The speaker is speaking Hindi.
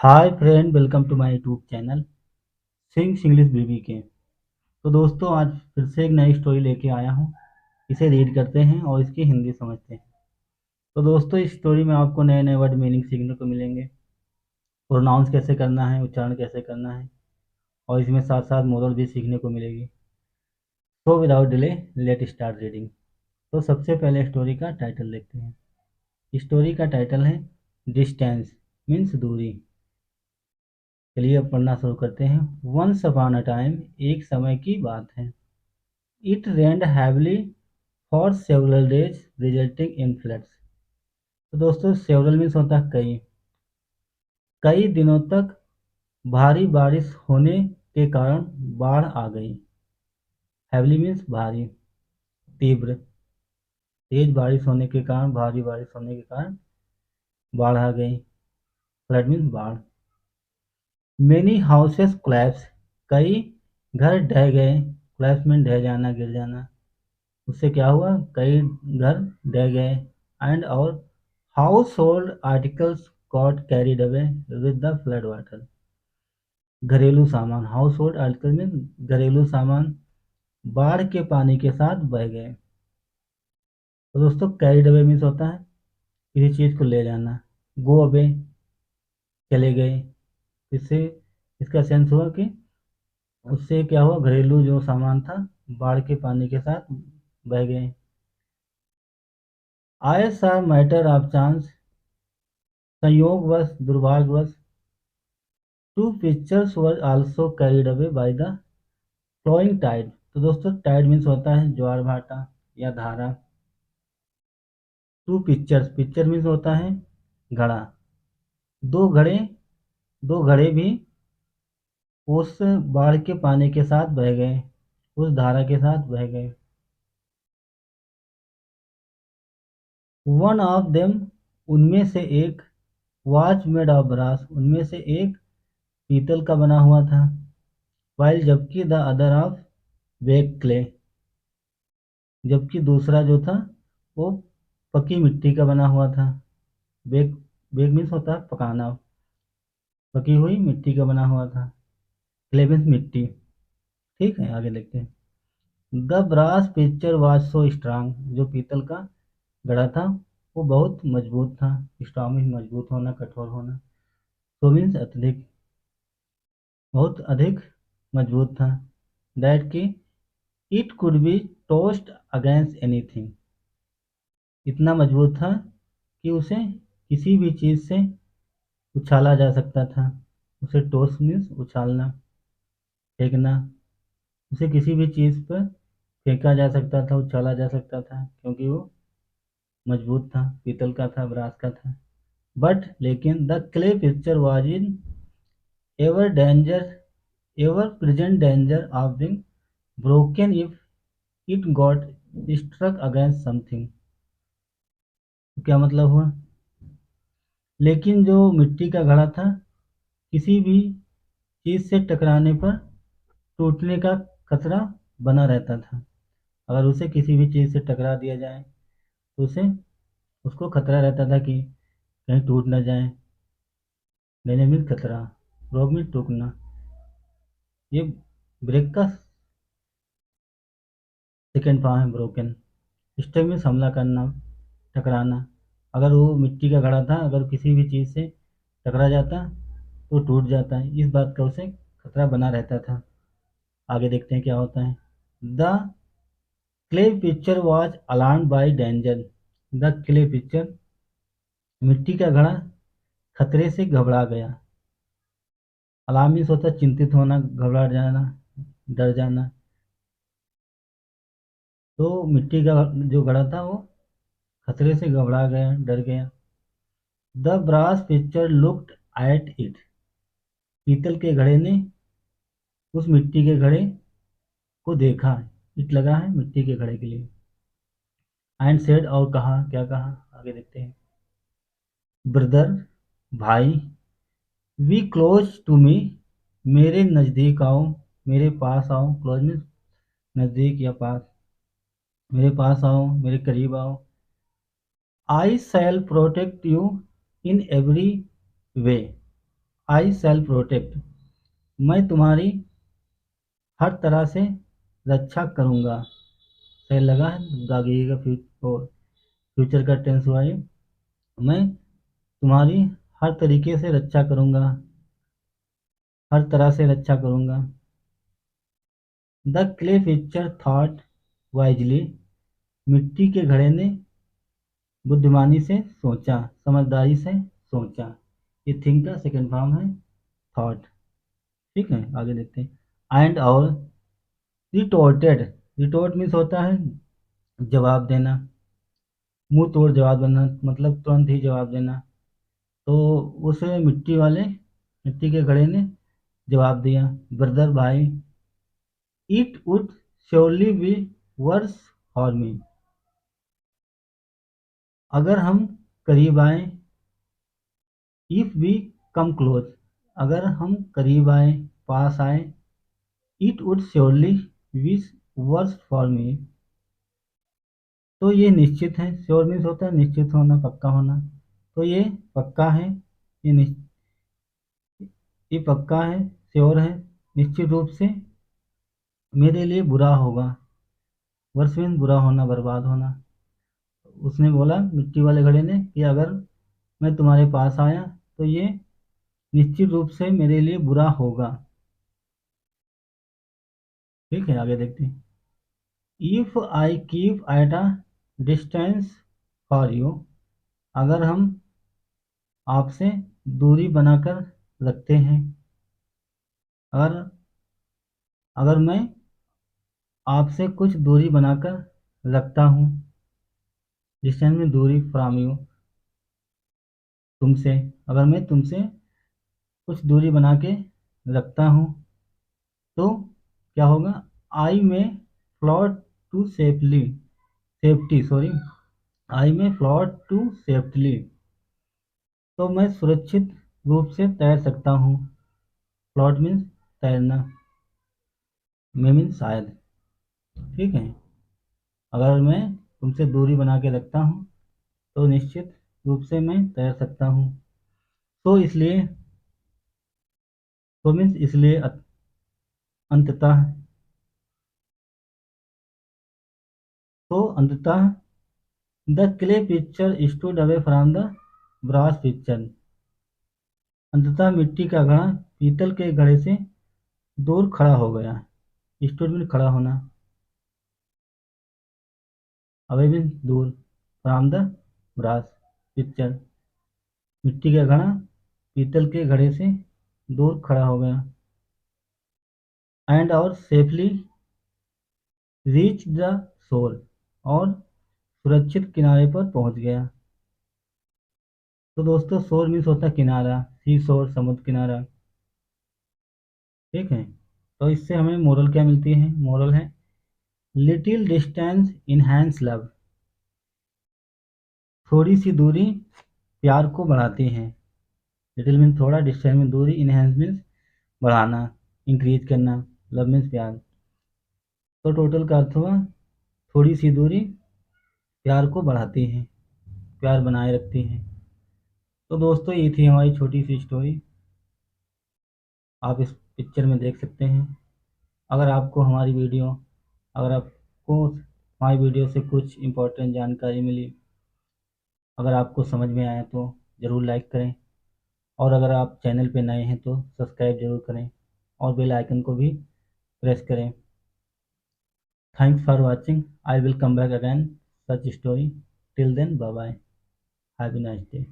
Hi friend, welcome to my YouTube channel sings English baby के। तो दोस्तों, आज फिर से एक नई स्टोरी लेके आया हूँ। इसे रीड करते हैं और इसकी हिंदी समझते हैं। तो दोस्तों, इस स्टोरी में आपको नए नए वर्ड मीनिंग सीखने को मिलेंगे। प्रोनाउंस कैसे करना है, उच्चारण कैसे करना है, और इसमें साथ साथ मोरल भी सीखने को मिलेगी। So without delay let start reading. तो सबसे पहले स्टोरी का टाइटल देखते हैं। स्टोरी का टाइटल है डिस्टेंस मीन्स दूरी। चलिए अब पढ़ना शुरू करते हैं। वंस अपॉन अ टाइम, एक समय की बात है। It rained heavily for several days resulting in floods. तो दोस्तों, सेवरल मीन्स होता है कई। कई दिनों तक भारी बारिश होने के कारण बाढ़ आ गई। हैवली मीन्स भारी, तीव्र। तेज बारिश होने के कारण, भारी बारिश होने के कारण बाढ़ आ गई। फ्लड मीन्स बाढ़। मेनी हाउसेस कोलैप्स, कई घर ढह गए। कोलैप्स मीन्स ढह जाना, गिर जाना। उससे क्या हुआ, कई घर ढह गए। एंड और house hold articles got carried away with the flood water. घरेलू सामान, हाउस होल्ड आर्टिकल में घरेलू सामान बाढ़ के पानी के साथ बह गए। तो दोस्तों, कैरिड अवे मीन्स होता है किसी चीज़ को ले जाना। गो अवे, चले गए। इससे इसका सेंस हुआ कि उससे क्या हुआ, घरेलू जो सामान था बाढ़ के पानी के साथ बह गए। आयस आर मैटर ऑफ चांस, संयोगवश, दुर्भाग्यवश। Two pictures were also carried away by the flowing tide. तो दोस्तों, टाइड मीन्स होता है ज्वार भाटा या धारा। टू पिक्चर्स, पिक्चर मीन्स होता है घड़ा। दो घड़े, दो घड़े भी उस बाढ़ के पानी के साथ बह गए, उस धारा के साथ बह गए। वन ऑफ देम, उनमें से एक। वॉच मेड ऑफ ब्रास, उनमें से एक पीतल का बना हुआ था। वाइल, जबकि the other of bake clay, जबकि दूसरा जो था वो पकी मिट्टी का बना हुआ था। बेक, बेक मीन्स होता है पकाना। पकी हुई मिट्टी का बना हुआ था। क्ले मीन्स मिट्टी। ठीक है, आगे देखते हैं। The brass picture was so strong, जो पीतल का घड़ा था वो बहुत मजबूत था। स्ट्रांग मीन्स मजबूत होना, कठोर होना। सो मीन्स अत्यधिक, बहुत अधिक मजबूत था। दैट की it could be toast against anything, इतना मजबूत था कि उसे किसी भी चीज़ से उछाला जा सकता था। उसे टोस्ट मीन्स उछालना, फेंकना। उसे किसी भी चीज़ पर फेंका जा सकता था, उछाला जा सकता था, क्योंकि वो मजबूत था, पीतल का था, ब्रास का था। बट लेकिन the clay picture was in ever danger, ever present danger of being broken if it got struck against something. क्या मतलब हुआ, लेकिन जो मिट्टी का घड़ा था किसी भी चीज़ से टकराने पर टूटने का खतरा बना रहता था। अगर उसे किसी भी चीज़ से टकरा दिया जाए तो उसे उसको खतरा रहता था कि कहीं टूट ना जाए। लेने में खतरा, रोग में टूटना। ये ब्रेक का सेकेंड फॉर्म है, ब्रोकन। स्टेक में हमला करना, टकराना। अगर वो मिट्टी का घड़ा था, अगर किसी भी चीज़ से टकरा जाता तो टूट जाता है, इस बात का उसे खतरा बना रहता था। आगे देखते हैं क्या होता है। The clay picture was alarm by danger. The clay picture, मिट्टी का घड़ा खतरे से घबरा गया। अलार्म मीन्स होता है चिंतित होना, घबरा जाना, डर जाना। तो मिट्टी का जो घड़ा था वो खतरे से घबरा गया, डर गया। The brass picture looked at it, पीतल के घड़े ने उस मिट्टी के घड़े को देखा। इट लगा है मिट्टी के घड़े के लिए। एंड सेड, और कहा, क्या कहा, आगे देखते हैं। ब्रदर, भाई। वी क्लोज टू मी, मेरे नज़दीक आओ, मेरे पास आओ। क्लोज मीन्स नज़दीक या पास। मेरे पास आओ, मेरे करीब आओ। I shall protect you in every way, I shall protect, मैं तुम्हारी हर तरह से रक्षा करूँगा। सही लगा है, आगे का फ्यूचर का टेंस हुआ ये। मैं तुम्हारी हर तरीके से रक्षा करूँगा, हर तरह से रक्षा करूँगा। The clay picture thought wisely, मिट्टी के घड़े ने बुद्धिमानी से सोचा, समझदारी से सोचा। ये थिंक का सेकंड फॉर्म है थॉट। ठीक है, आगे देखते हैं। एंड और रिटोर्टेड, रिटोर्ट मीन्स होता है जवाब देना, मुंह तोड़ जवाब देना, मतलब तुरंत ही जवाब देना। तो उस मिट्टी के घड़े ने जवाब दिया, ब्रदर भाई, it would surely be verse for me, अगर हम करीब आए, इफ वी कम क्लोज, अगर हम करीब आए, पास आए, it would surely be verse for me, तो ये निश्चित है। श्योर मीन्स होता है निश्चित होना, पक्का होना। तो ये पक्का है, ये पक्का है, श्योर है, निश्चित रूप से मेरे लिए बुरा होगा। वर्ष मीन्स बुरा होना, बर्बाद होना। उसने बोला मिट्टी वाले घड़े ने कि अगर मैं तुम्हारे पास आया तो ये निश्चित रूप से मेरे लिए बुरा होगा। ठीक है, आगे देखते हैं। If I keep at a distance for you, अगर हम आपसे दूरी बनाकर रखते हैं, अगर अगर मैं आपसे कुछ दूरी बनाकर रखता हूँ, डिस्टेंस में दूरी, फ्रॉम यू, तुमसे, अगर मैं तुमसे कुछ दूरी बना के रखता हूँ तो क्या होगा, I may float to safely, safety sorry, I may float to safely, तो मैं सुरक्षित रूप से तैर सकता हूँ। फ्लॉट मीन्स तैरना, मैं मीन्स शायद। ठीक है, अगर मैं तुमसे दूरी बना के रखता हूँ तो निश्चित रूप से मैं तैर सकता हूँ। तो इसलिए, तो मीन्स इसलिए, अंततः, तो अंततः the clay picture stood away from the brass picture, अंततः मिट्टी का घड़ा पीतल के घड़े से दूर खड़ा हो गया। स्टूड मीन्स खड़ा होना, अवे मीन्स दूर, फ्रॉम द ब्रास पिक्चर, मिट्टी का घड़ा पीतल के घड़े से दूर खड़ा हो गया। एंड और सेफली रीच द शोर, और सुरक्षित किनारे पर पहुंच गया। तो दोस्तों शोर मीन्स होता है किनारा, सी शोर, समुद्र किनारा। ठीक है, तो इससे हमें मोरल क्या मिलती है, मोरल है लिटिल डिस्टेंस इनहैंस लव, थोड़ी सी दूरी प्यार को बढ़ाती है। लिटिल मीन्स थोड़ा, डिस्टेंस में दूरी, इनहैंस मीन्स बढ़ाना, इंक्रीज करना, लव मीन्स प्यार। तो टोटल का अर्थ हुआ थोड़ी सी दूरी प्यार को बढ़ाती है, प्यार बनाए रखती है। तो दोस्तों ये थी हमारी छोटी सी स्टोरी, आप इस पिक्चर में देख सकते हैं। अगर आपको हमारी वीडियो, अगर आपको हमारी वीडियो से कुछ इम्पोर्टेंट जानकारी मिली, अगर आपको समझ में आया तो ज़रूर लाइक करें, और अगर आप चैनल पे नए हैं तो सब्सक्राइब जरूर करें और बेल आइकन को भी प्रेस करें। Thanks for watching, I will come back again such story, till then bye bye, have a nice day.